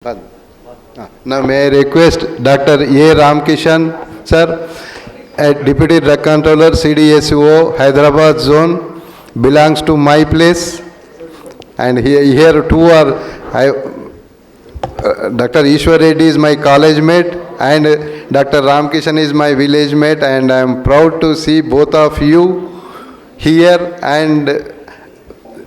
Now may I request Dr. A. Ramkishan, sir, Deputy Drug Controller, CDSO, Hyderabad Zone, belongs to my place. And here two are, Dr. Ishwar Reddy is my college mate and Dr. Ramkishan is my village mate, and I am proud to see both of you here. And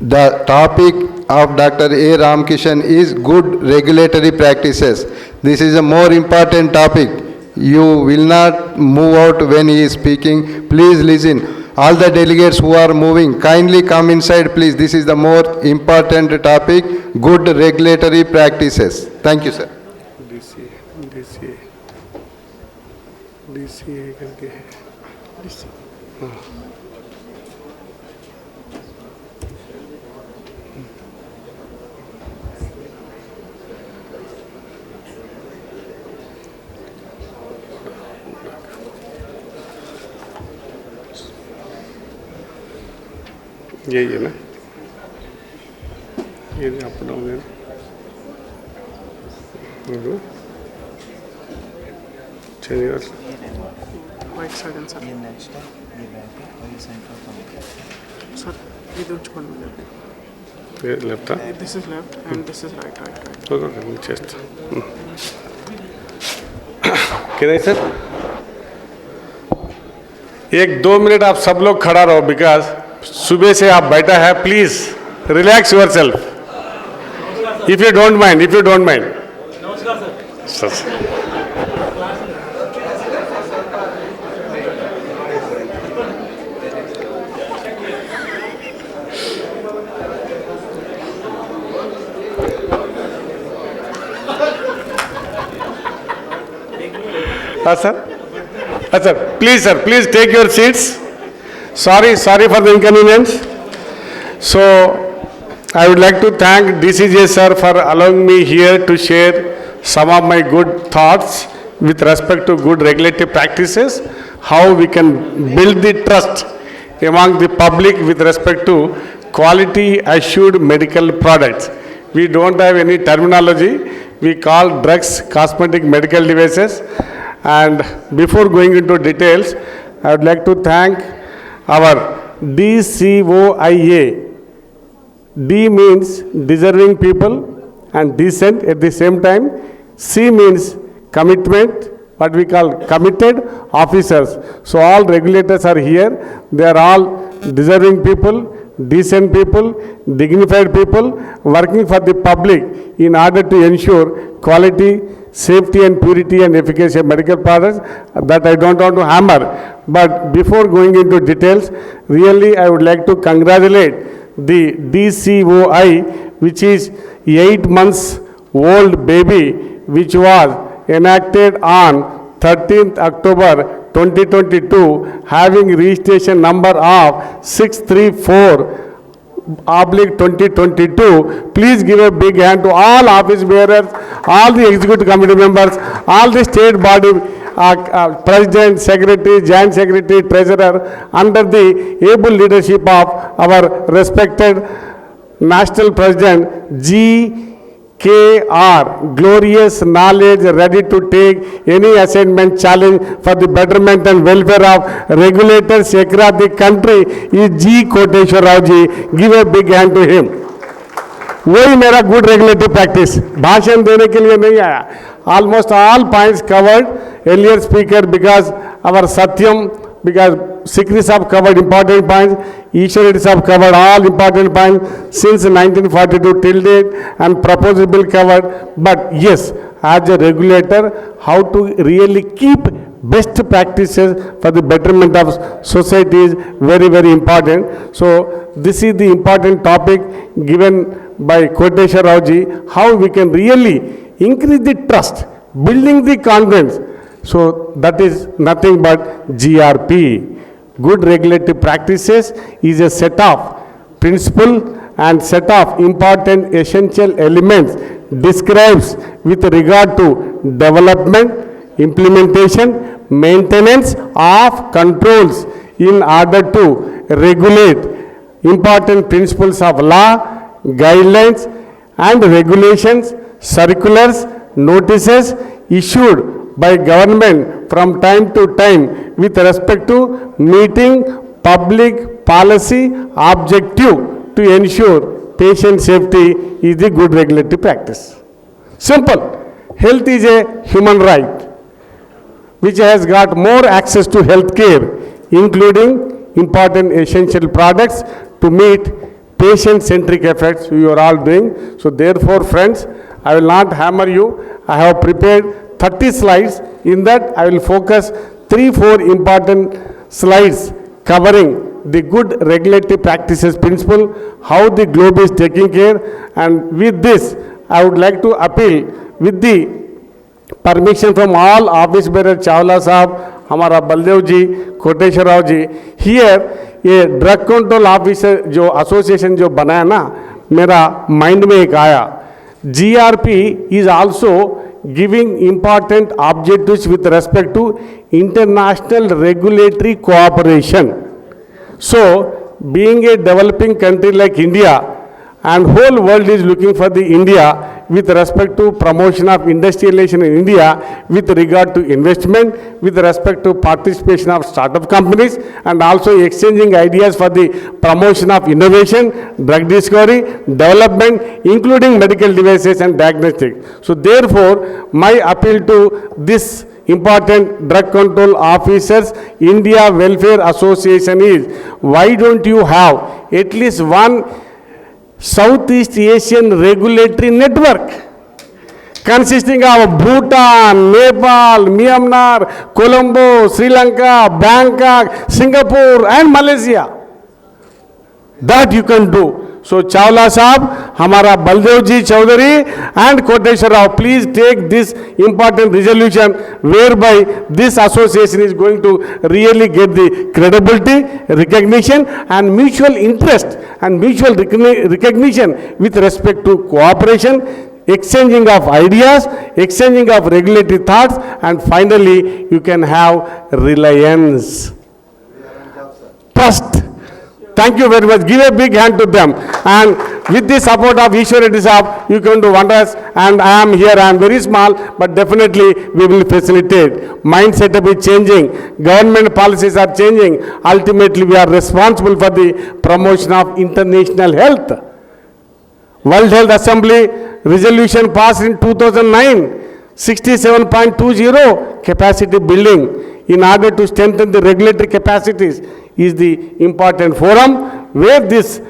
the topic of Dr. A. Ramkishan is good regulatory practices. This is a more important topic. You will not move out when he is speaking. Please listen. All the delegates who are moving, kindly come inside, please. This is the more important topic, good regulatory practices. Thank you, sir. DCA करके है यही है ना, ये up down है चलिए Right side and sir. ये next है, ये बैक है और ये सेंटर का Sir, either which one will it ये left be? This is left and this is right. Okay chest किधर सर, 1-2 मिनट आप सब लोग खड़ा रहो, बिकॉज सुबह से आप बैठा है. Please relax yourself if you don't mind, sir. Sir please take your seats. Sorry for the inconvenience. So, I would like to thank DCJ sir for allowing me here to share some of my good thoughts with respect to good regulatory practices, how we can build the trust among the public with respect to quality assured medical products. We don't have any terminology. We call drugs cosmetic medical devices. And before going into details, I would like to thank our DCOIA. D means deserving people and decent at the same time. C means commitment, what we call committed officers. So all regulators are here. They are all deserving people, decent people, dignified people working for the public in order to ensure quality, safety and purity and efficacy of medical products. That I don't want to hammer. But before going into details, really I would like to congratulate the DCOI, which is 8 months old baby, which was enacted on 13th October 2022, having registration number of 634/2022. Please give a big hand to all office bearers, all the executive committee members, all the state body president, secretary, joint secretary, treasurer, under the able leadership of our respected national president GKR, glorious knowledge, ready to take any assignment challenge for the betterment and welfare of regulators across the country is G. Koteshwar Rao ji. Give a big hand to him. वही मेरा good regulatory practice, भाषण देने के लिए नहीं आया. Almost all points covered. Earlier speaker, because our Satyam, because Sikri Sahab covered important points, Ishwar Reddy Sahab covered all important points since 1942 till date, and proposed bill covered. But yes, as a regulator, how to really keep best practices for the betterment of society is very, very important. So this is the important topic given by Koteshwar Rao ji, how we can really increase the trust, building the confidence. So that is nothing but GRP. Good regulatory practices is a set of principle and set of important essential elements describes with regard to development, implementation, maintenance of controls in order to regulate important principles of law, guidelines and regulations circulars, notices issued by government from time to time with respect to meeting public policy objective to ensure patient safety is the good regulatory practice. Simple. Health is a human right which has got more access to health care, including important essential products to meet patient-centric efforts we are all doing. So therefore, friends, I will not hammer you. I have prepared 30 slides. In that, I will focus 3-4 important slides covering the good regulatory practices principle, how the globe is taking care, and with this, I would like to appeal with the permission from all office bearer Chawla साहब, हमारा बलदेव जी, कोटेश्वर राव जी, here ये drug control officer जो association जो बनाया ना, मेरा mind में एक आया, GRP is also giving important objectives with respect to international regulatory cooperation. So, being a developing country like India, and whole world is looking for the India with respect to promotion of industrialization in India, with regard to investment, with respect to participation of startup companies, and also exchanging ideas for the promotion of innovation, drug discovery, development, including medical devices and diagnostics. So therefore, my appeal to this important drug control officers, India Welfare Association is, why don't you have at least one Southeast Asian regulatory network consisting of Bhutan, Nepal, Myanmar, Colombo, Sri Lanka, Bangkok, Singapore and Malaysia. That you can do. So Chawla Sahab, Hamara Baldev ji Chaudhary and Koteshwar Rao, please take this important resolution whereby this association is going to really get the credibility, recognition and mutual interest and mutual recognition with respect to cooperation, exchanging of ideas, exchanging of regulatory thoughts, and finally you can have reliance. Trust. Thank you very much. Give a big hand to them. And with the support of Ishwar Reddy Sahab, you can do wonders. And I am here, I am very small, but definitely we will facilitate. Mind setup is changing. Government policies are changing. Ultimately, we are responsible for the promotion of international health. World Health Assembly resolution passed in 2009, 67.20 capacity building in order to strengthen the regulatory capacities is the important forum where this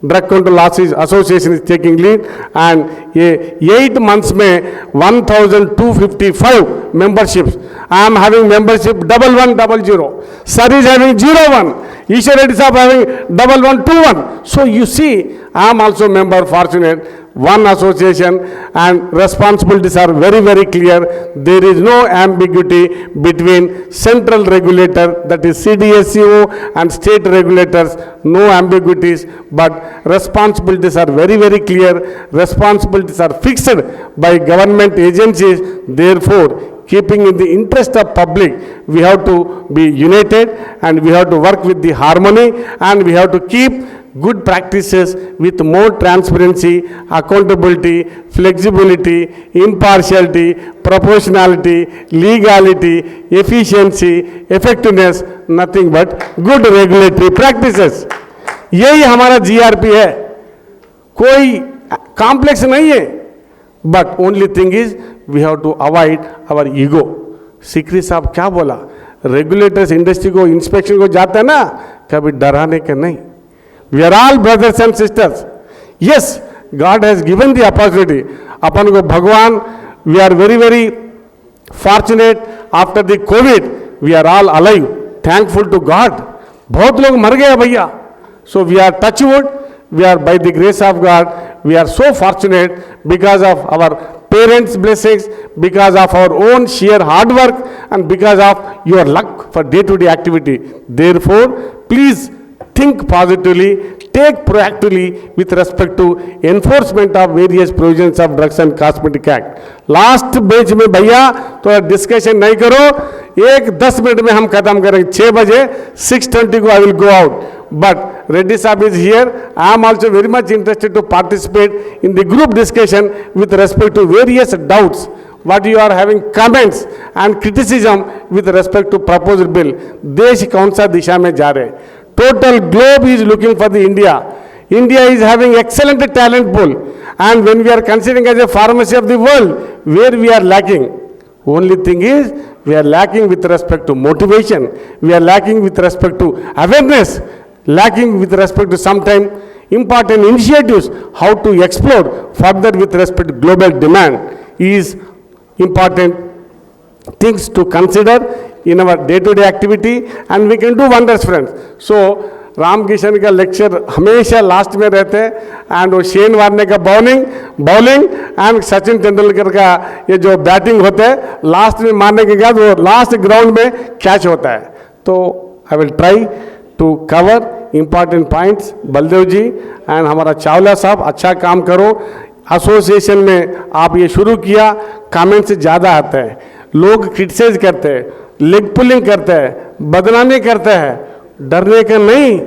drug control association is taking lead, and 8 months में 1,255 memberships. I am having membership 1100. Sir is having 01. Ishwar Reddy Sahab having 1121. So you see, I am also member, fortunate. One association, and responsibilities are very, very clear. There is no ambiguity between central regulator, that is CDSCO, and state regulators, no ambiguities, but responsibilities are very, very clear. Responsibilities are fixed by government agencies. Therefore, keeping in the interest of public, we have to be united and we have to work with the harmony, and we have to keep good practices with more transparency, accountability, flexibility, impartiality, proportionality, legality, efficiency, effectiveness, nothing but good regulatory practices. यही हमारा GRP है, कोई complex नहीं है, but only thing is we have to avoid our ego. Sikri साहब क्या बोला, regulators industry को इंस्पेक्शन को जाता है ना, कभी डराने के नहीं. We are all brothers and sisters. Yes, God has given the opportunity. अपन को भगवान, we are very, very fortunate after the COVID, we are all alive. Thankful to God. बहुत लोग मर गए भैया. So we are touchwood. We are by the grace of God. We are so fortunate because of our parents' blessings, because of our own sheer hard work, and because of your luck for day-to-day activity. Therefore, please think positively, take proactively with respect to enforcement of various provisions of Drugs and Cosmetic Act. Last bench में भैया थोड़ा discussion नहीं करो, 10 minute में हम खत्म करेंगे. 6 बजे 6:20 को I will go out. but Reddy Saab is here. I am also very much interested to participate in the group discussion with respect to various doubts, what you are having comments and criticism with respect to proposed bill. देश कौन सा दिशा में जा रहे? Total globe is looking for the India. India is having excellent talent pool, and when we are considering as a pharmacy of the world, where we are lacking? Only thing is, we are lacking with respect to motivation, we are lacking with respect to awareness, lacking with respect to sometime important initiatives, how to explode further with respect to global demand is important things to consider in our day-to-day activity, and we can do wonders, friends. So, Ramkishan का lecture हमेशा last में रहते हैं, and वो Shane वार्ने का bowling and Sachin Tendulkar का ये जो बैटिंग होते हैं लास्ट में मारने के बाद वो लास्ट ग्राउंड में कैच होता है. तो I will try to cover important points. Baldev ji and हमारा चावला साहब, अच्छा काम करो. एसोसिएशन में आप ये शुरू किया, कमेंट्स ज़्यादा आते हैं, लोग क्रिटिसाइज करते हैं, लेग पुलिंग करते हैं, बदनामी करते हैं. डरने का नहीं.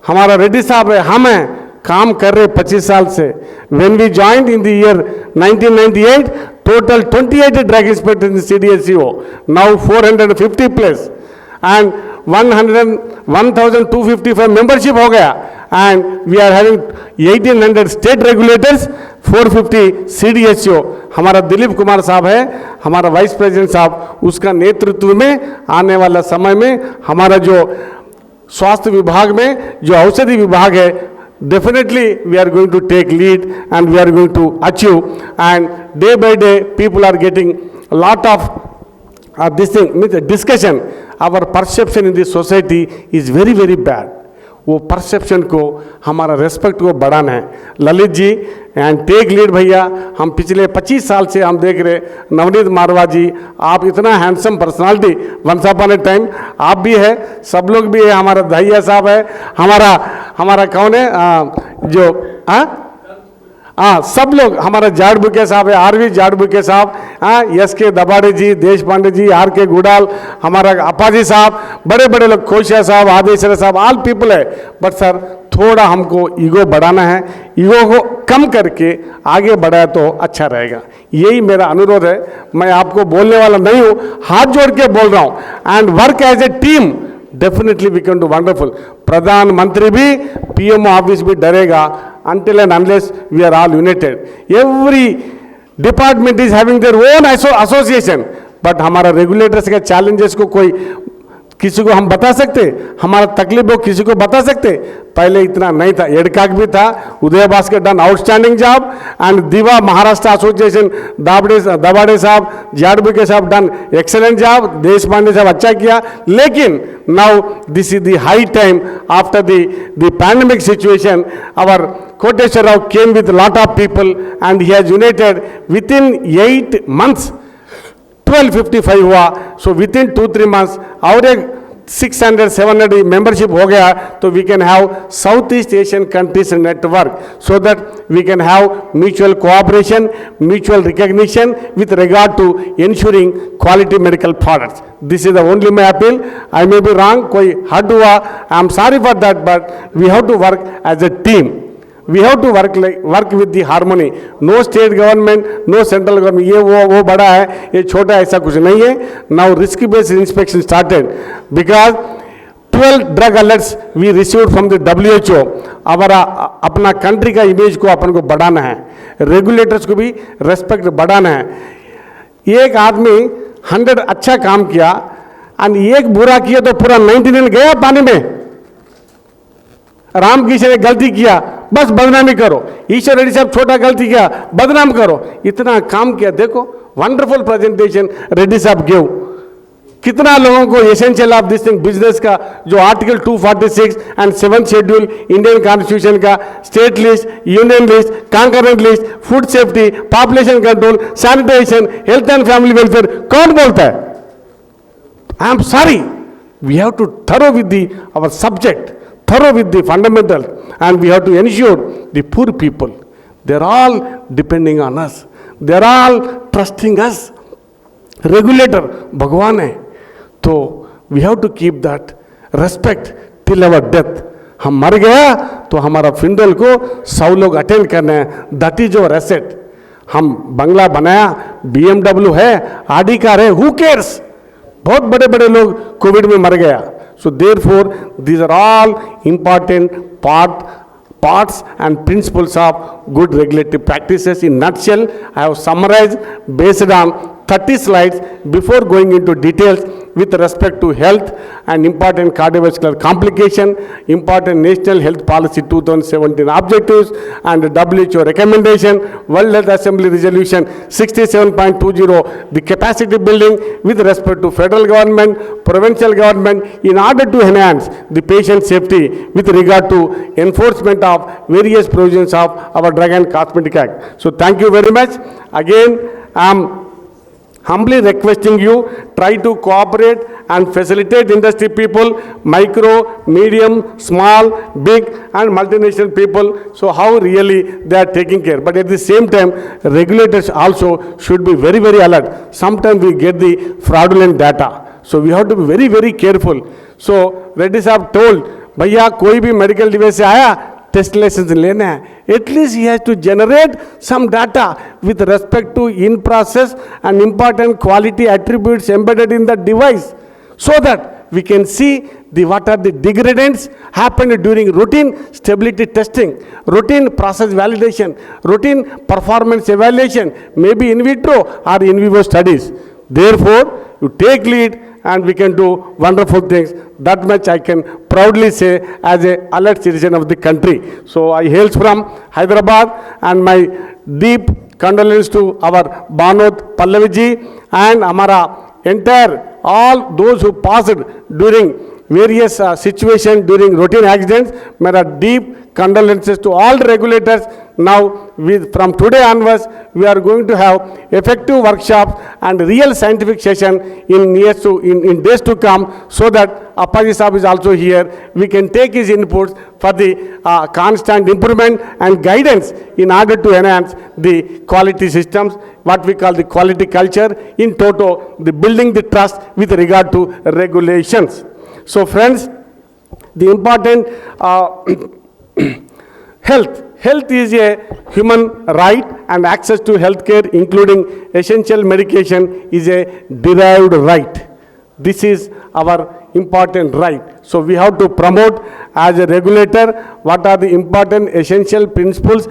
हमारा रेड्डी साहब है, हम हैं, काम कर रहे 25 साल से. When we joined in the year 1998, total 28 drug inspector in CDSCO, now 450 plus and 1255 membership हो गया, and we are having 1800 state regulators, 450 CDSCO. हमारा दिलीप कुमार साहब है, हमारा वाइस प्रेसिडेंट साहब, उसका नेतृत्व में आने वाला समय में हमारा जो स्वास्थ्य विभाग में जो औषधि विभाग है, definitely we are going to take lead and we are going to achieve, and day by day people are getting a lot of this thing means discussion. Our perception in the society is very very bad. वो perception को, हमारा respect को बढ़ाना है. Lalit ji and tech lead भैया, हम पिछले 25 साल से हम देख रहे. नवनीत मारवा जी, आप इतना handsome personality, once upon a time आप भी है, सब लोग भी है. हमारा दहिया साहब है, हमारा कौन है जो सब लोग, हमारा जाड़बुके साहब है, आरवी जाड़बुके साहब, SK दबाड़े जी, देश पांडे जी, RK गुडाल, हमारा अप्पाजी साहब, बड़े बड़े लोग, कोशिया साहब, आदेश्वर साहब, ऑल पीपल है. बट सर थोड़ा हमको ईगो बढ़ाना है, ईगो को कम करके आगे बढ़ाया तो अच्छा रहेगा. यही मेरा अनुरोध है. मैं आपको बोलने वाला नहीं हूँ, हाथ जोड़ के बोल रहा हूँ. And work as a team, definitely we can do wonderful. प्रधानमंत्री भी, PMO ऑफिस भी डरेगा until and unless we are all united. Every department is having their own association, but हमारा रेगुलेटर्स के चैलेंजेस को कोई किसी को हम बता सकते, हमारा तकलीफ को किसी को बता सकते. पहले इतना नहीं था. एडकाक भी था, Uday Bhaskar done outstanding job, and Diva Maharashtra association दबाड़े साहब, जाड़बुके साहब डन एक्सेलेंट जॉब, देश पांडे साहब अच्छा किया. लेकिन now this is the high time after the pandemic situation. Our Koteswara Rao came with lot of people and he has united within 8 months 1255 हुआ. So with in 2-3 months और एक 600-700 मेंबरशिप हो गया. तो we can have south east Asian countries network, so that we can have mutual cooperation, mutual recognition with regard to insuring quality medical products. This is the only my appeal. I may be wrong, कोई hurt हुआ, I am sorry for that, but we have to work as a team. We have to work with the harmony. No state government, no central government. ये वो बड़ा है, ये छोटा, ऐसा कुछ नहीं है. Now risk based inspection started because 12 drug alerts we received from the WHO. हमारा अपना कंट्री का इमेज को अपन को बढ़ाना है, रेगुलेटर्स को भी रेस्पेक्ट बढ़ाना है. एक आदमी 100 अच्छा काम किया और एक बुरा किया तो पूरा 99 गया पानी में. रामकिशन ने गलती किया, बस बदनामी करो. ईश्वर रेड्डी साहब छोटा गलती किया, बदनाम करो. इतना काम किया. देखो वंडरफुल प्रेजेंटेशन रेड्डी साहब गिव. कितना लोगों को essential of this thing business का जो article 246 and 7th schedule Indian constitution का, state list, union list, concurrent list, food safety, population control, sanitation, health and family welfare, कौन बोलता है? I am sorry, we have to thorough with our subject, thorough with the fundamentals, and we have to ensure the poor people, they are all depending on us, they are all trusting us. Regulator भगवान है, तो we have to keep that respect till our death. हम मर गया तो हमारा funeral को 100 लोग अटेंड करने हैं, दैट इज योर एसेट. हम बंगला बनाया, BMW है, आडी कार है, हु केयर्स. बहुत बड़े बड़े लोग कोविड में मर गया. So therefore these are all important parts and principles of good regulatory practices. In nutshell, I have summarized based on 30 slides before going into details with respect to health and important cardiovascular complication, important National Health Policy 2017 objectives and WHO recommendation, World Health Assembly Resolution 67.20, the capacity building with respect to federal government, provincial government in order to enhance the patient safety with regard to enforcement of various provisions of our Drug and Cosmetic Act. So thank you very much. Again, I am humbly requesting you, try to cooperate and facilitate industry people, micro, medium, small, big and multinational people, so how really they are taking care. But at the same time, regulators also should be very, very alert. Sometimes we get the fraudulent data. So we have to be very, very careful. So Reddy Saab told, भैया कोई भी medical device से आया, test licence लेना है. At least he has to generate some data with respect to in process and important quality attributes embedded in the device, so that we can see what are the degradants happened during routine stability testing, routine process validation, routine performance evaluation, maybe in vitro or in vivo studies. Therefore, you take lead and we can do wonderful things. That much I can proudly say as a alert citizen of the country. So I hail from Hyderabad, and my deep condolence to our Banod Pallaviji and Amara entire, all those who passed during various situations during routine accidents. Mera deep condolences to all the regulators. Now, from today onwards, we are going to have effective workshops and real scientific session in days to come, so that Appaji Saab is also here. We can take his inputs for the constant improvement and guidance in order to enhance the quality systems, what we call the quality culture, in toto, the building the trust with regard to regulations. So friends, the important health is a human right, and access to health care including essential medication is a derived right. This is our important right. So we have to promote as a regulator what are the important essential principles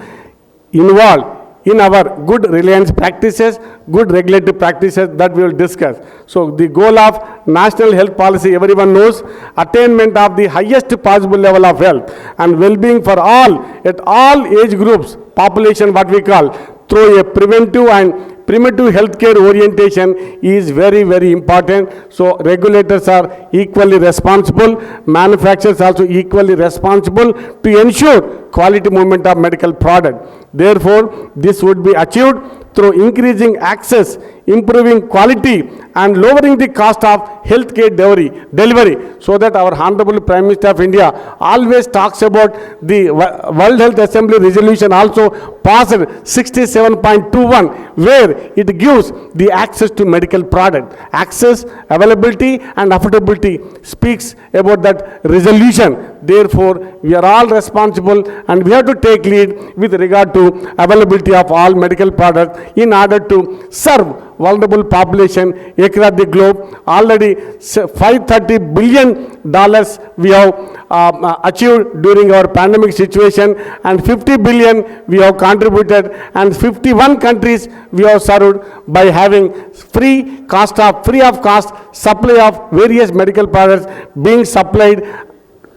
involved in our good reliance practices, good regulatory practices that we will discuss. So the goal of national health policy, everyone knows, attainment of the highest possible level of health and well-being for all, at all age groups, population what we call, through a preventive and primitive healthcare orientation is very, very important. So regulators are equally responsible, manufacturers also equally responsible to ensure quality movement of medical product. Therefore, this would be achieved through increasing access, improving quality and lowering the cost of healthcare delivery, so that our Honorable Prime Minister of India always talks about the World Health Assembly resolution also passed 67.21, where it gives the access to medical product. Access, availability and affordability speaks about that resolution. Therefore, we are all responsible and we have to take lead with regard to availability of all medical products in order to serve vulnerable population across the globe. Already $530 billion we have achieved during our pandemic situation, and 50 billion we have contributed, and 51 countries we have served by having free of cost supply of various medical products being supplied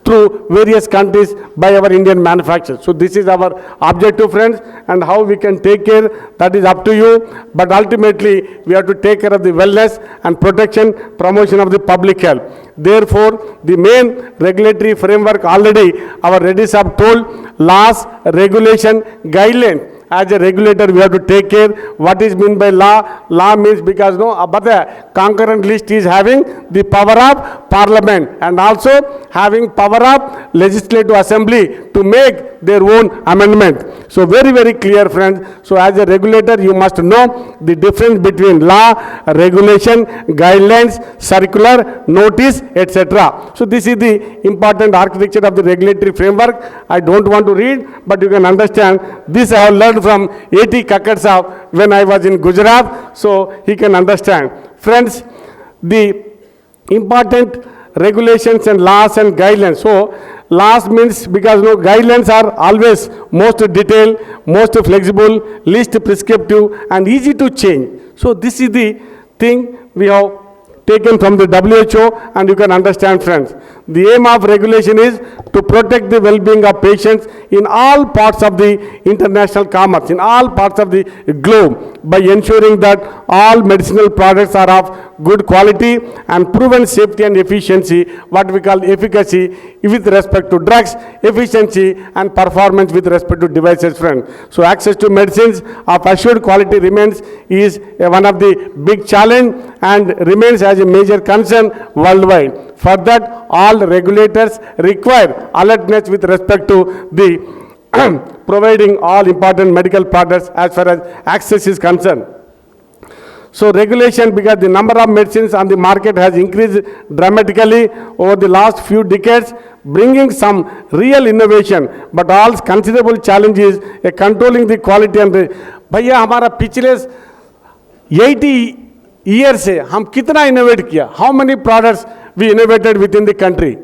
through various countries by our Indian manufacturers. So this is our objective, friends, and how we can take care, that is up to you. But ultimately, we have to take care of the wellness and protection, promotion of the public health. Therefore, the main regulatory framework already our Reddy Saab told, laws, regulation, guidelines as a regulator, we have to take care what is meant by law. Law means because but the concurrent list is having the power of parliament and also having power of legislative assembly to make their own amendment. So very, very clear, friends. So as a regulator, you must know the difference between law, regulation, guidelines, circular, notice, etc. So this is the important architecture of the regulatory framework. I don't want to read, but you can understand. This I have learned from A.T. Kakadsa when I was in Gujarat, so he can understand. Friends, the important regulations and laws and guidelines. So laws means because guidelines are always most detailed, most flexible, least prescriptive and easy to change. So this is the thing we have taken from the WHO, and you can understand, friends. The aim of regulation is to protect the well-being of patients in all parts of the international commerce, in all parts of the globe, by ensuring that all medicinal products are of good quality and proven safety and efficiency, what we call efficacy with respect to drugs, efficiency and performance with respect to devices, friends. So access to medicines of assured quality remains is one of the big challenge and remains as a major concern worldwide. For that, all regulators require alertness with respect to the providing all important medical products as far as access is concerned. So regulation, because the number of medicines on the market has increased dramatically over the last few decades, bringing some real innovation, but all considerable challenges controlling the quality and the भैया हमारा पिछले 80 years से हम कितना innovate किया, how many products we innovated within the country?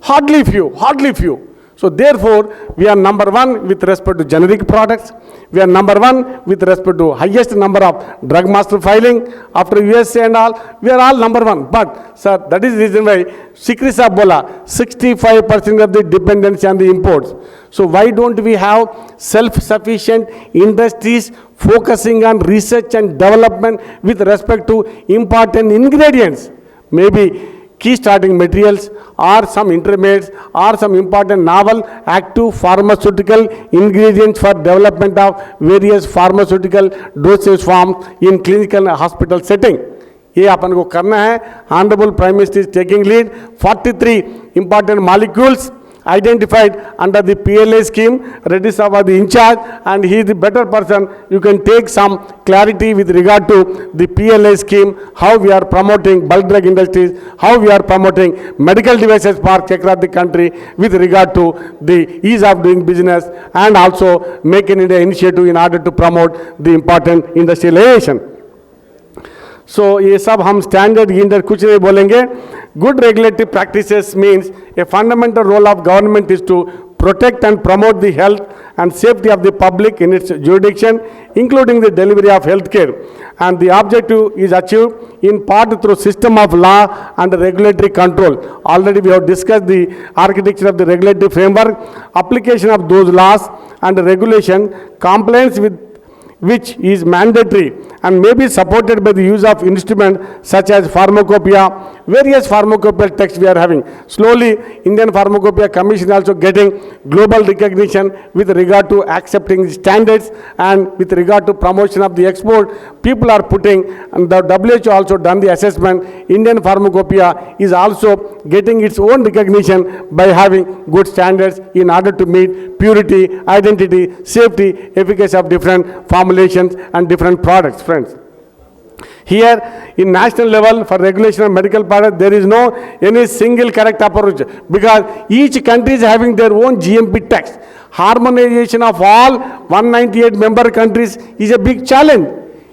Hardly few. So therefore, we are number one with respect to generic products. We are number one with respect to highest number of drug master filing after USA and all. We are all number one. But sir, that is the reason why Sikri Sahab bola 65% of the dependency on the imports. So why don't we have self-sufficient industries focusing on research and development with respect to important ingredients? Maybe key starting materials or some intermediates or some important novel active pharmaceutical ingredients for development of various pharmaceutical dosage forms in clinical and hospital setting. ये अपन को करना है. Honorable Prime Minister is taking lead. 43 important molecules identified under the PLA scheme. Reddy Sahab was the in charge and he is the better person. You can take some clarity with regard to the PLA scheme, how we are promoting bulk drug industries, how we are promoting medical devices parks across the country with regard to the ease of doing business and also Make in India initiative in order to promote the important industrialization. So ये सब हम standard के अंदर कुछ नहीं बोलेंगे. Good regulatory practices means a fundamental role of government is to protect and promote the health and safety of the public in its jurisdiction, including the delivery of health care. And the objective is achieved in part through system of law and regulatory control. Already we have discussed the architecture of the regulatory framework, application of those laws and regulation, compliance with which is mandatory and may be supported by the use of instruments such as pharmacopoeia, various pharmacopoeia texts we are having. Slowly, Indian Pharmacopoeia Commission also getting global recognition with regard to accepting standards and with regard to promotion of the export. People are putting, and the WHO also done the assessment, Indian Pharmacopoeia is also getting its own recognition by having good standards in order to meet purity, identity, safety, efficacy of different formulations and different products, friends. Here, in national level, for regulation of medical products, there is no any single correct approach because each country is having their own GMP text. Harmonization of all 198 member countries is a big challenge.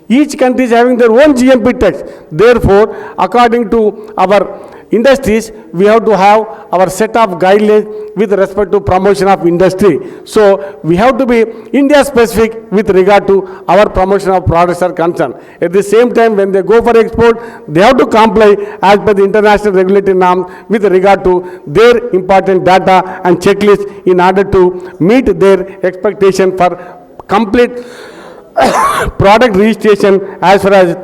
Each country is having their own GMP text. Therefore, according to our industries, we have to have our set of guidelines with respect to promotion of industry. So we have to be India specific with regard to our promotion of products are concerned. At the same time, when they go for export, they have to comply as per the international regulatory norms with regard to their important data and checklist in order to meet their expectation for complete product registration as far as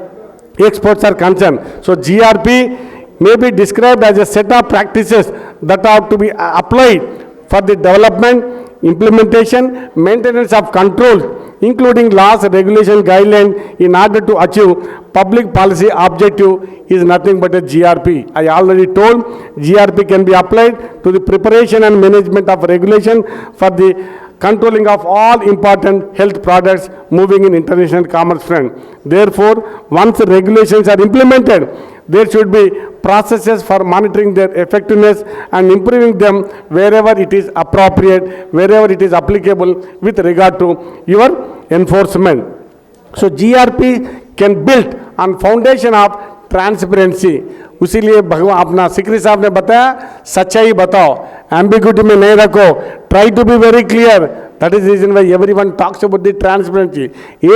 exports are concerned. So GRP may be described as a set of practices that are to be applied for the development, implementation, maintenance of controls, including laws, regulation, guidelines in order to achieve public policy objective is nothing but a GRP. I already told GRP can be applied to the preparation and management of regulation for the controlling of all important health products moving in international commerce front. Therefore, once the regulations are implemented, there should be processes for monitoring their effectiveness and improving them wherever it is appropriate, wherever it is applicable with regard to your enforcement. So GRP can build on foundation of transparency. उसीलिए भगवान अपना सिकरी साहब ने बताया सच्चाई बताओ, ambiguity में नहीं रखो, try to be very clear. That is reason why everyone talks about the transparency.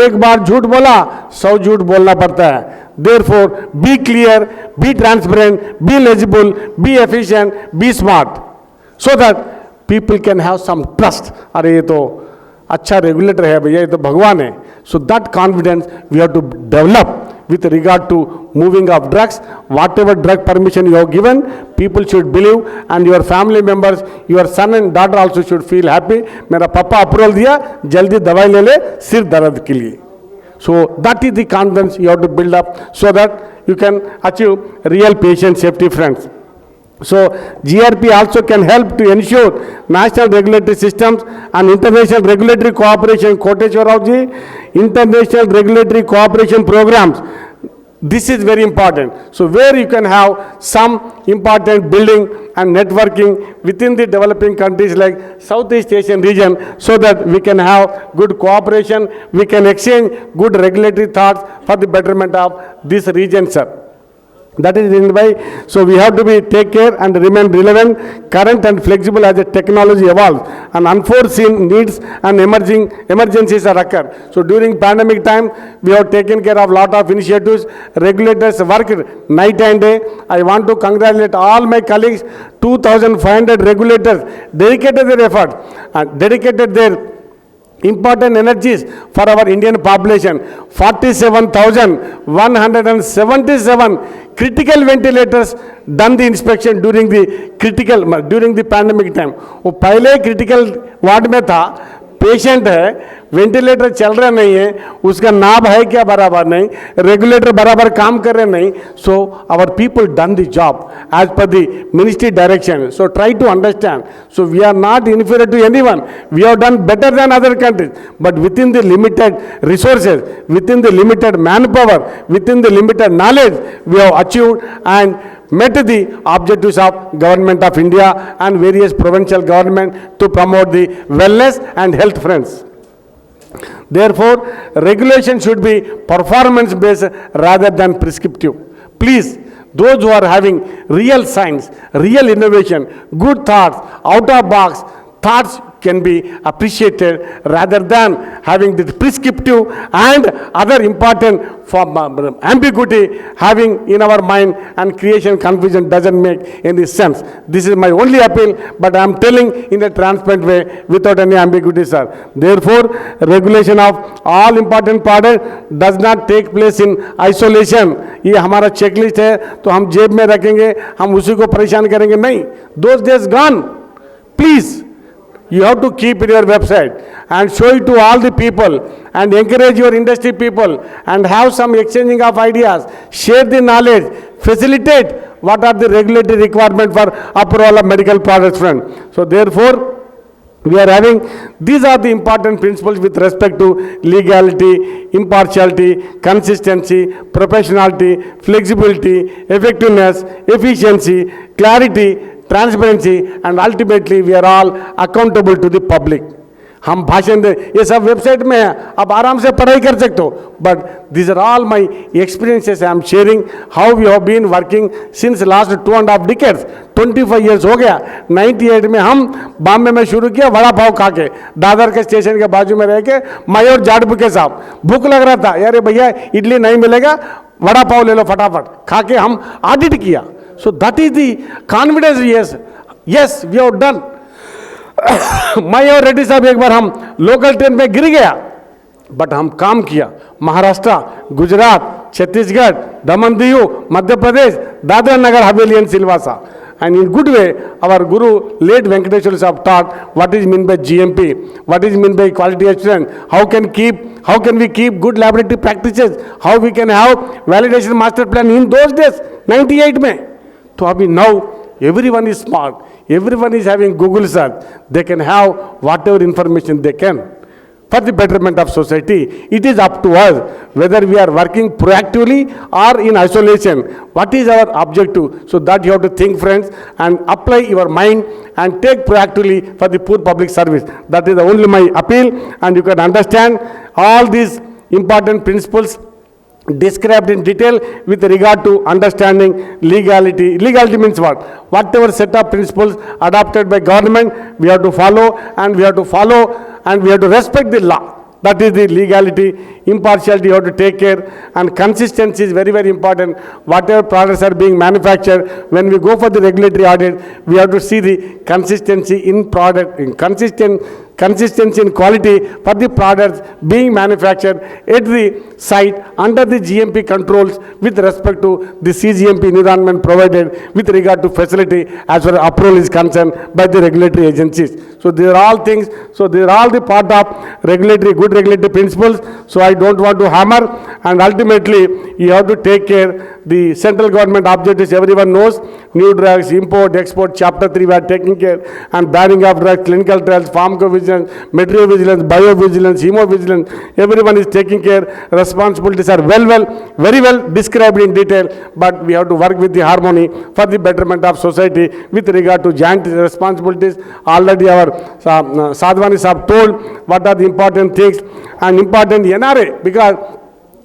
एक बार झूठ बोला 100 झूठ बोलना पड़ता है. Therefore be clear, be transparent, be legible, be efficient, be smart, so that people can have some trust. अरे ये तो अच्छा रेगुलेटर है भैया, ये तो भगवान है. So that confidence we have to develop with regard to moving of drugs. Whatever drug permission you have given, people should believe, and your family members, your son and daughter also should feel happy. मेरा पापा approval दिया, जल्दी दवाई ले ले सिर दर्द के लिए. So that is the confidence you have to build up so that you can achieve real patient safety, friends. So GRP also can help to ensure national regulatory systems and international regulatory cooperation. Koteshwar Rao ji, international regulatory cooperation programs. This is very important. So where you can have some important building and networking within the developing countries like Southeast Asian region, so that we can have good cooperation, we can exchange good regulatory thoughts for the betterment of this region, sir. That is the reason why, so we have to be take care and remain relevant, current and flexible as the technology evolves and unforeseen needs and emergencies are occur. So during pandemic time, we have taken care of lot of initiatives. Regulators work night and day. I want to congratulate all my colleagues. 2,500 regulators dedicated their effort and dedicated their important energies for our Indian population. 47,177 critical ventilators done the inspection during the pandemic time. वो पहले critical ward में था, patient है, ventilator चल रहा नहीं है, उसका नाभ है क्या बराबर नहीं, रेगुलेटर बराबर काम कर रहे नहीं. So our people done the job as per the ministry direction. So try to understand. So we are not inferior to anyone, we have done better than other countries, but within the limited resources, within the limited manpower, within the limited knowledge, we have achieved and met the objectives of Government of India and various provincial government to promote the wellness and health, friends. Therefore, regulation should be performance based rather than prescriptive. Please, those who are having real science, real innovation, good thoughts, out of box thoughts can be appreciated rather than having the prescriptive and other important form ambiguity having in our mind and creation confusion doesn't make any sense. This is my only appeal, but I am telling in a transparent way without any ambiguity, sir. Therefore, regulation of all important products does not take place in isolation. ये हमारा checklist है तो हम जेब में रखेंगे, हम उसी को परेशान करेंगे नहीं. Those days gone. Please, you have to keep in your website and show it to all the people and encourage your industry people and have some exchanging of ideas, share the knowledge, facilitate what are the regulatory requirements for approval of medical products, friend. So therefore, we are having, these are the important principles with respect to legality, impartiality, consistency, professionality, flexibility, effectiveness, efficiency, clarity, transparency, and ultimately we are all accountable to the public. हम भाषण दे, ये सब website में है, आप आराम से पढ़ाई कर सकते हो. But these are all my experiences I am sharing how we have been working since last 2.5 decades. 25 years हो गया. 98 में हम बॉम्बे में शुरू किया वड़ा पाव खा के, दादर के स्टेशन के बाजू में रह के, मायोर जाटबुके साहब, भूख लग रहा था, यार भैया इडली नहीं मिलेगा, वड़ा पाव ले लो फटाफट, खा के हम ऑडिट किया. So that is the confidence. Yes, we have done. मैं और रेड्डी साहब एक बार हम लोकल ट्रेन में गिर गया, बट हम काम किया. Maharashtra, Gujarat, Chhattisgarh, Daman Diu, Madhya Pradesh, Dadra Nagar Haveli and Silvassa, And in good way, our Guru, late Venkateshwar have taught what is meant by GMP, what is meant by quality assurance, how can we keep good laboratory practices, how we can have validation master plan in those days, 98 में. So abhi now everyone is smart, everyone is having Google search, they can have whatever information they can. For the betterment of society, it is up to us whether we are working proactively or in isolation. What is our objective? So that you have to think, friends, and apply your mind and take proactively for the poor public service. That is only my appeal, and you can understand all these important principles described in detail with regard to understanding legality. Legality means what? Whatever set of principles adopted by government, we have to follow, and we have to respect the law. That is the legality. Impartiality you have to take care, and consistency is very, very important. Whatever products are being manufactured, when we go for the regulatory audit, we have to see the consistency in product, consistency in quality for the products being manufactured at the site under the GMP controls with respect to the CGMP environment provided with regard to facility as far as approval is concerned by the regulatory agencies. So these are all things, so these are all the part of regulatory, good regulatory principles. So I don't want to hammer, and ultimately you have to take care. The central government objectives everyone knows: new drugs, import, export, chapter 3 we are taking care, and banning of drugs, clinical trials, pharmacovigilance, material vigilance, biovigilance, hemovigilance, everyone is taking care. Responsibilities are very well described in detail, but we have to work with the harmony for the betterment of society with regard to joint responsibilities. Already our Sadhwani Sahab told what are the important things and important NRA, because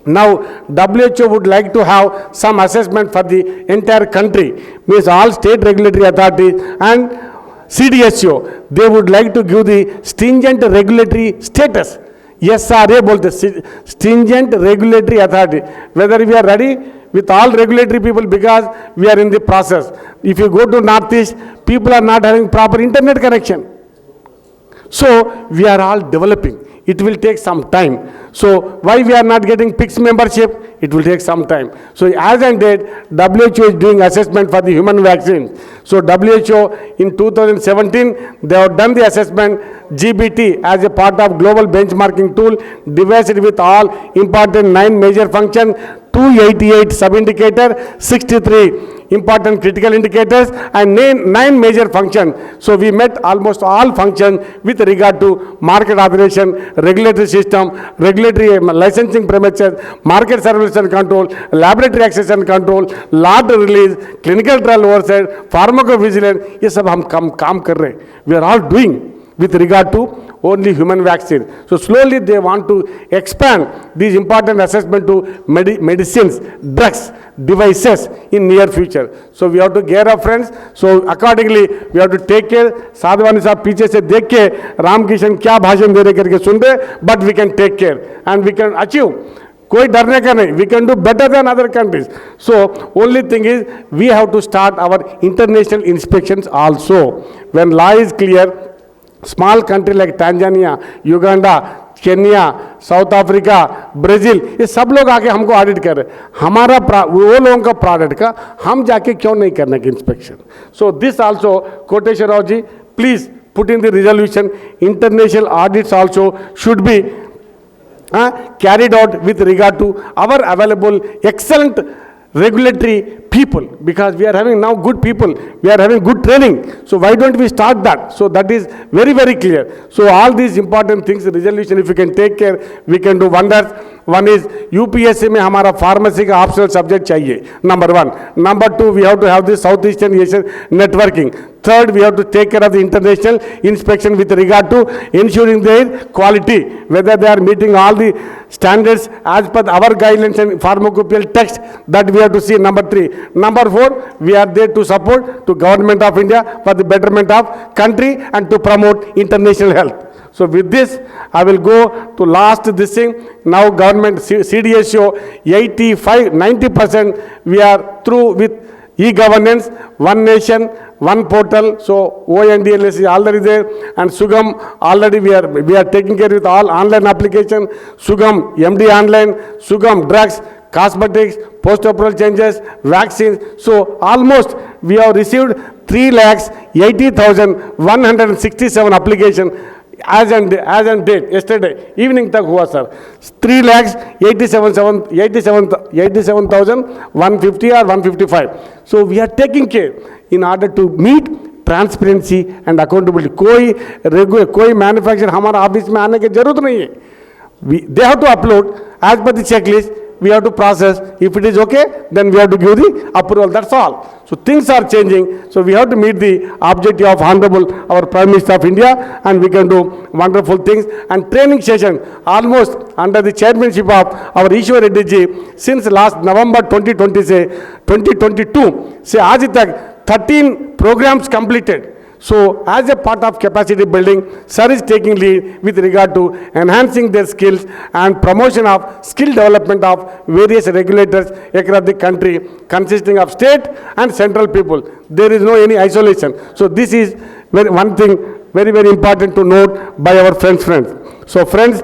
now WHO would like to have some assessment for the entire country, means all state regulatory authorities and CDSO, they would like to give the stringent regulatory status. SRA bolte, stringent regulatory authority. Whether we are ready with all regulatory people, because we are in the process. If you go to Northeast, people are not having proper internet connection. So we are all developing. It will take some time. So why we are not getting PICS membership? It will take some time. So as and date, WHO is doing assessment for the human vaccine. So WHO in 2017, they have done the assessment GBT as a part of global benchmarking tool, devised with all important 9 major functions, 288 sub-indicator, 63 important critical indicators, and 9 major functions. So we met almost all functions with regard to market authorization, regulatory system, regulatory licensing premises, market surveillance and control, laboratory access and control, lot release, clinical trial oversight, pharmacovigilance. ये सब हम काम कर रहे हैं. We are all doing with regard to only human vaccine. So slowly they want to expand these important assessment to medicines, drugs, devices in near future. So we have to gear up, friends. So accordingly we have to take care. Sadhwani साहब पीछे से देख के रामकिशन क्या भाषण दे रहे करके सुन रहे, but we can take care and we can achieve. कोई डरने का नहीं. We can do better than other countries. So only thing is we have to start our international inspections also. When law is clear, small country like Tanzania, Uganda, Kenya, South Africa, Brazil, ये सब लोग आके हमको audit कर रहे हैं. हमारा वो लोगों का प्रोडक्ट का हम जाके क्यों नहीं करने की inspection. So this also Koteswara Rao ji, please put in the resolution. International audits also should be carried out with regard to our available excellent regulatory people, because we are having now good people, we are having good training. So why don't we start that? So that is very, very clear. So all these important things, resolution, if we can take care, we can do wonders. One is UPSC में हमारा pharmacy का optional subject चाहिए, number 1. Number 2, we have to have this Southeastern Asian networking. Third, we have to take care of the international inspection with regard to ensuring their quality, whether they are meeting all the standards as per our guidelines and pharmacopoeial text, that we have to see. Number 3. Number 4, we are there to support to Government of India for the betterment of country and to promote international health. So with this, I will go to last this thing. Now government CDSO 85-90% we are through with e-governance, one nation, one portal. So ONDLS is already there, and Sugam already we are taking care with all online application. Sugam MD online, Sugam drugs, cosmetics, post-operal changes, vaccines. So almost we have received 3,80,167 application as on date, yesterday evening तक हुआ sir. 3,87,150 or 155. So we are taking care in order to meet transparency and accountability. कोई manufacture हमारा office में आने की जरूरत नहीं है. They have to upload as per the checklist. We have to process. If it is okay, then we have to give the approval. That's all. So things are changing. So we have to meet the objective of Honorable our Prime Minister of India, and we can do wonderful things. And training session almost under the chairmanship of our Ishwar Reddy ji since last November 2020 से 2022 से आज तक 13 programs completed. So as a part of capacity building, sir is taking lead with regard to enhancing their skills and promotion of skill development of various regulators across the country, consisting of state and central people. There is no any isolation. So this is one thing very, very important to note by our friends. So friends,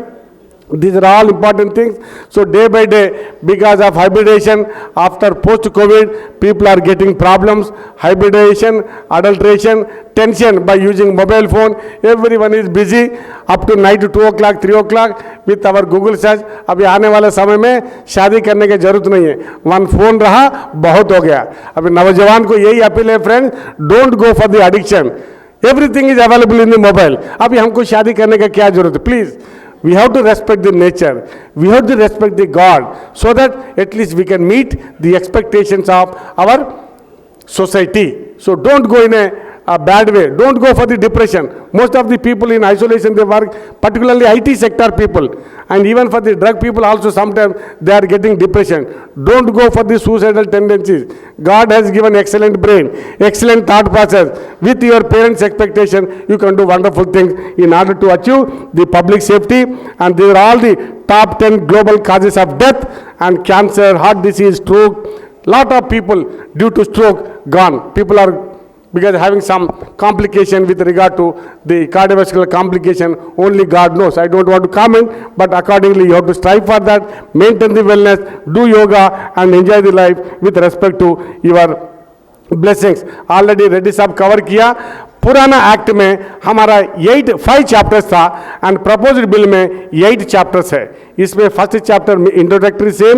these are all important things. So day by day, because of hybridization, after post-COVID, people are getting problems. Hybridization, adulteration, tension by using mobile phone. Everyone is busy up to night 2 o'clock, 3 o'clock with our Google search. अभी आने वाले समय में शादी करने की जरूरत नहीं है. वन फोन रहा बहुत हो गया. अभी नौजवान को यही अपील है friends, don't go for the addiction. Everything is available in the mobile. अभी हमको शादी करने का क्या जरूरत है? Please, we have to respect the nature, we have to respect the God, so that at least we can meet the expectations of our society. So don't go in a bad way, don't go for the depression. Most of the people in isolation, they work, particularly IT sector people, and even for the drug people also sometimes they are getting depression. Don't go for the suicidal tendencies. God has given excellent brain, excellent thought process. With your parents' expectation, you can do wonderful things in order to achieve the public safety. And these are all the top 10 global causes of death, and cancer, heart disease, stroke. Lot of people due to stroke gone. People are because having some complication with regard to the cardiovascular complication, only God knows. I don't want to comment, but accordingly you have to strive for that, maintain the wellness, do yoga and enjoy the life with respect to your blessings. Already Reddy साहब cover किया. पुराना act में हमारा 5 chapters था and proposed bill में 8 chapters है. इसमें first chapter में introductory same,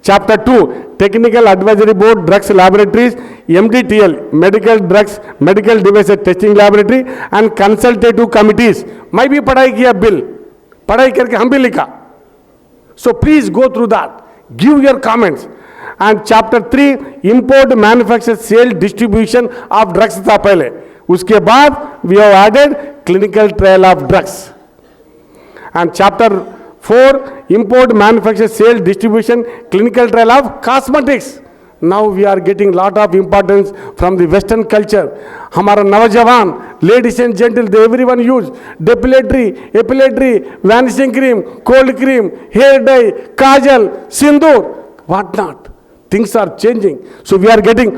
Chapter 2, Technical Advisory Board, Drugs Laboratories, MDTL, Medical Drugs, Medical Devices Testing Laboratory, and Consultative Committees. मैं भी पढ़ाई किया बिल, पढ़ाई करके हम भी लिखा. So please go through that, give your comments. And Chapter 3, Import, Manufacture, Sale, Distribution of Drugs था पहले. उसके बाद we have added Clinical Trial of Drugs. And Chapter 4, import, manufacture, sale, distribution, clinical trial of cosmetics. Now we are getting lot of importance from the Western culture. हमारा नौजवान, ladies and gentle, they everyone use depilatory, epilatory, vanishing cream, cold cream, hair dye, kajal, sindoor, what not. Things are changing. So we are getting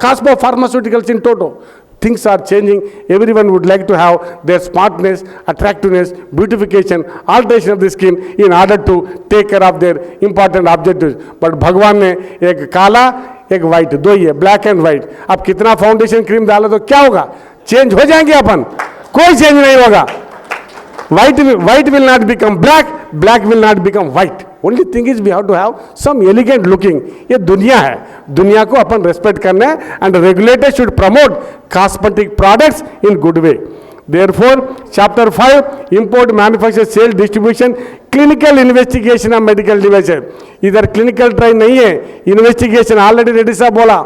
Cosmo Pharmaceuticals in toto. Things are changing. Everyone would like to have their smartness, attractiveness, beautification, alteration of the skin in order to take care of their important objectives. But भगवान ने एक काला एक white, दो ही है, black and white. अब कितना foundation cream डालो तो क्या होगा? चेंज हो जाएंगे अपन? कोई चेंज नहीं होगा. White will not become black, black will not become white. Only thing is we have to have some elegant looking. ये दुनिया है, दुनिया को अपन रेस्पेक्ट करना है. And regulators should promote cosmetic products in good way. Therefore, Chapter 5, Import, Manufacture, Sale, Distribution, Clinical Investigation of Medical Devices. इधर clinical trial नहीं है, investigation already रेड्डी साहब बोला.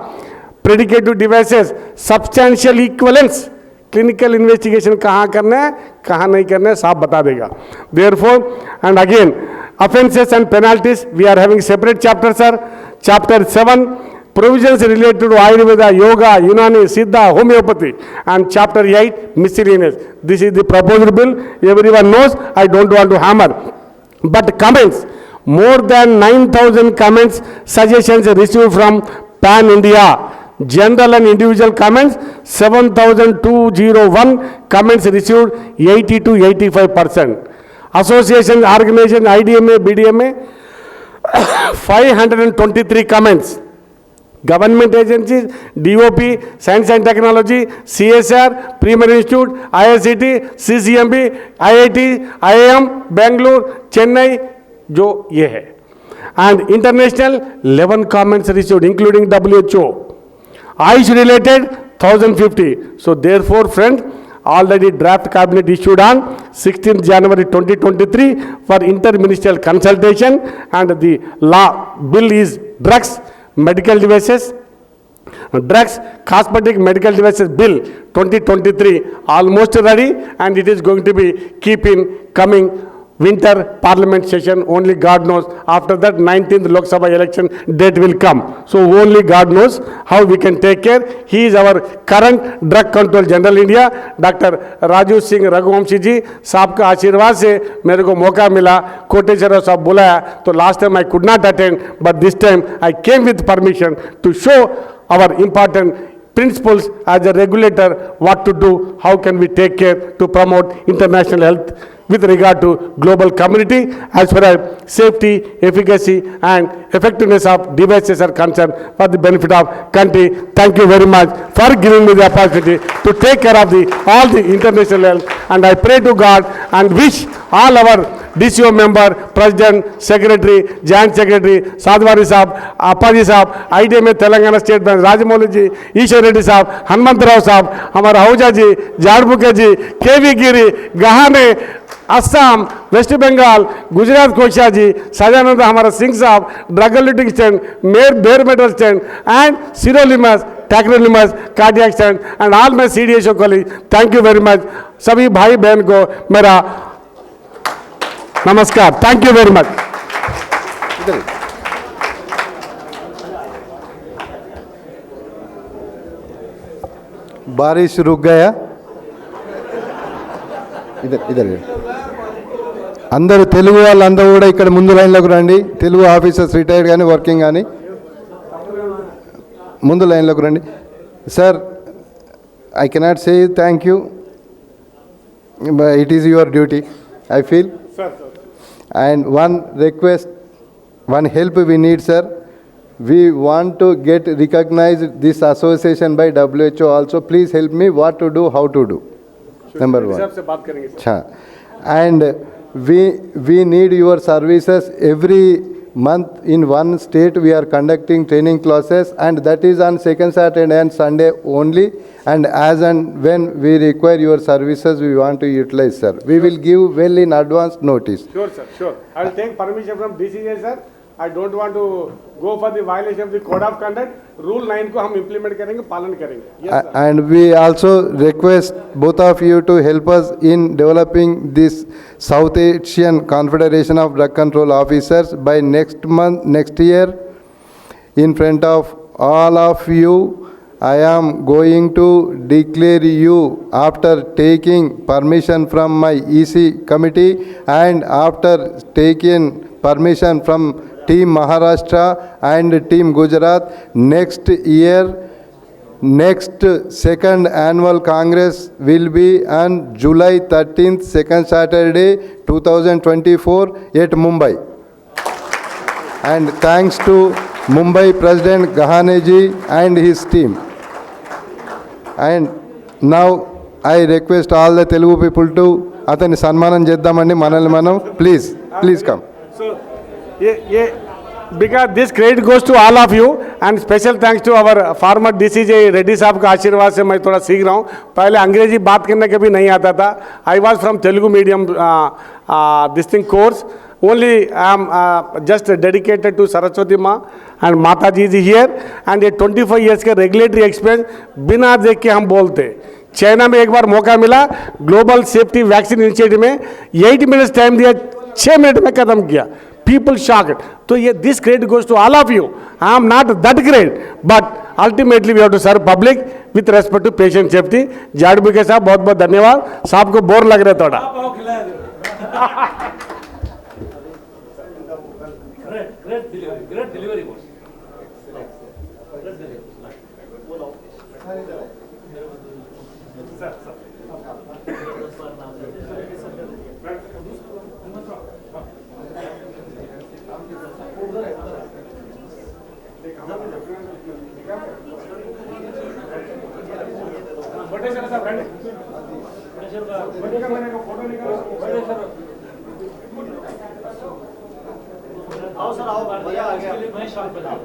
Predicative devices, substantial equivalence. Clinical investigation कहाँ करना है, कहाँ नहीं करना है, साफ बता देगा. Therefore, and again, offences and penalties, we are having separate chapter, sir. Chapter 7, provisions related to Ayurveda, Yoga, Unani, Siddha, Homeopathy, and Chapter 8, miscellaneous. This is the proposed bill. Everyone knows. I don't want to hammer. But comments, more than 9,000 comments, suggestions received from Pan India. General and individual comments, 7,201 comments received, 80 to 85%. Association, organization, IDMA, BDMA, 523 comments. Government agencies, DOP, Science and Technology, CSR, Premier Institute, IICT, CCMB, IIT, IIM, Bangalore, Chennai, जो ये है. And international 11 comments received, including WHO. Ayush related 1050. So therefore, friends, already draft cabinet issued on 16th January 2023 for interministerial consultation, and the law bill is drugs, medical devices, drugs, cosmetic medical devices bill 2023 almost ready, and it is going to be keeping coming winter parliament session. Only God knows. After that 19th Lok Sabha election date will come. So only God knows how we can take care. He is our current drug control general India, Dr. Raju Singh Raghuvamshi ji. साहब का आशीर्वाद से मेरे को मौका मिला, कोटेश्वर साहब बुलाया, तो last time I could not attend, but this time I came with permission to show our important principles as a regulator, what to do, how can we take care to promote international health with regard to global community as far as safety, efficacy and effectiveness of devices are concerned for the benefit of country. Thank you very much for giving me the opportunity to take care of all the international health, and I pray to God and wish all our DCO member, president, secretary, joint secretary, साधवारी साहब, अप्पाजी साहब, IDA में Telangana state bank Rajamouli जी, ईश्वर रेड्डी साहब, हनुमंतराव साहब, हमारा आहूजा जी, झाड़बुके जी, केवी गिरी, गहाने, Assam, waste Bengal, Gujarat कोशा जी, सजानंद हमारा सिंह साहब, drug लिटिंग stand, बेर metal stand and sirolimus, tacrolimus, cardiac stand and all my CDHO college. Thank you very much. सभी भाई बहन को मेरा नमस्कार. Thank you very much. बारिश रुक गया. ఇద్దరు ఇద్దరు అందరూ తెలుగు వాళ్ళందరూ కూడా ఇక్కడ ముందు లైన్లోకి రండి. తెలుగు ఆఫీసర్స్ రిటైర్డ్ కానీ వర్కింగ్ కానీ ముందు లైన్లోకి రండి. Sir, I cannot say thank you, it is your duty I feel. And one request, one help we need, sir. We want to get recognized this association by WHO also. Please help me what to do, how to do. Number one. से बात करेंगे sir. Cha. And we need your services every month. In one state we are conducting training classes, and that is on second Saturday and Sunday only. And as and when we require your services, we want to utilize, sir. We will give well in advance notice. Sure, sir, sure. I will take permission from DCJ, sir. I don't want to go for the violation of the code of conduct. Rule 9 को हम implement करेंगे, पालन करेंगे. Yes, sir. And we also request both of you to help us in developing this South Asian Confederation of Drug Control Officers by next year. In front of all of you, I am going to declare you, after taking permission from my EC committee and after taking permission from Team Maharashtra and Team Gujarat, next year, next second annual Congress will be on July 13th, second Saturday, 2024 at Mumbai. And thanks to Mumbai President Gahane ji and his team. And now I request all the Telugu people to అతన్ని సన్మానం చేద్దామండి మనల్ని మనం. Please come. So, ये because this credit goes to all of you, and special thanks to our former DCJ Reddy साहब का आशीर्वाद से मैं थोड़ा सीख रहा हूँ. पहले अंग्रेजी बात करने के भी नहीं आता था. I was from Telugu medium this thing course. Only I am just dedicated to Saraswati Ma and Mata ji is here, and ये 25 years के regulatory experience बिना देख के हम बोलते. चाइना में एक बार मौका मिला, ग्लोबल सेफ्टी वैक्सीन इनिशिएटिव में 8 मिनट्स टाइम दिया, 6 मिनट में खत्म किया. People shocked. तो ये this credit goes to all of you. I am not that great, but ultimately we have to serve public with respect to patient safety. जाड़बू के साहब बहुत बहुत धन्यवाद. साहब को बोर लग रहा है थोड़ा. Great delivery, boss. आओ सर आओ भैया आ गया मैं शॉट पे जाऊँ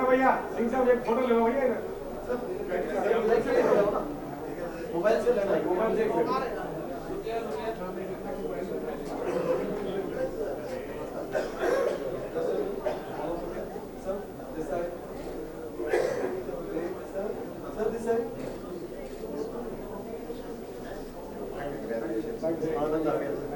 भैया सिंह साहब एक फोटो ले भैया मोबाइल से लेना मोबाइल से सर दिस साइड आनंद आ गया